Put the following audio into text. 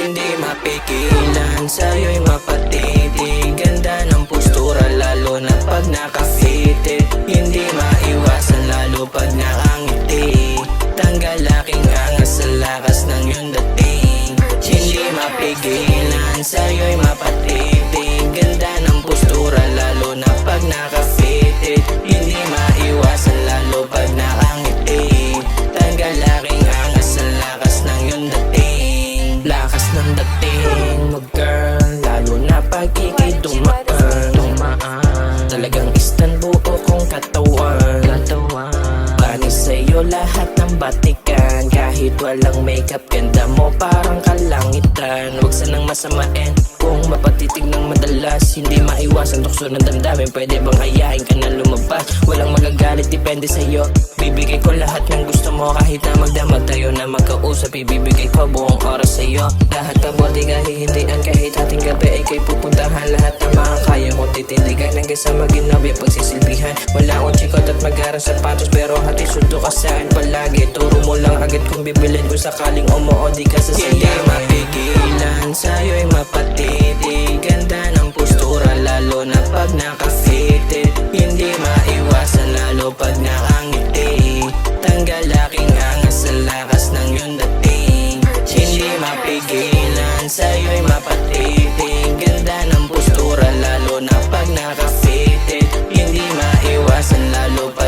Hindi mapigilan, sa'yo'y mapatitig. Ganda ng postura lalo na pag naka-fitted. Hindi maiwasan lalo pag nakangiti. Tanggal aking angas sa lakas ng iyong dating. Hindi mapigilan, sa'yo'y mapatitig. Ganda ng postura lalo na pag naka-fitted. Hindi maiwasan lalo pag nakangiti. Tanggal aking angas sa lakas ng iyong dating. Lakas ng dating mo girl, lalo na pag ika'y dumaan. Talagang istan buo kong katawan. Panis sa'yo lahat ng batikan. Kahit walang makeup, ganda mo parang kalangitan. Huwag sanang masamain kung mapatitig ng madalas. Hindi maiwasan tukso ng damdamin. Pwede bang hayain ka na lumabas? Walang magagalit, depende sa'yo. Bibigay ko lahat ng gusto mo. Kahit na magdamag tayo na magkausap, ibibigay ko buong oras sa'yo. Lahat kabot di ka hihindian. Kahit ating gabi ay kay pupuntahan. Lahat na makakaya ko titindigan. Hanggang sa maginabi pagsisilbihan. Wala akong chikot at mag-arang sapatos, pero hati sundo ka sa'kin palagi. Turo mo lang agad kung bibilin kung sakaling umuo di ka sasayahin. Hindi mapigilan, sa'yo'y mapatitig. Ganda ng postura lalo na pag naka-fitted. Hindi maiwasan lalo pag nakangiti. Tanggal aking angas sa lakas ng iyong dating. Hindi mapigilan, sa'yo'y mapatitig. Ganda ng postura lalo na pag naka-fitted. Hindi maiwasan lalo pag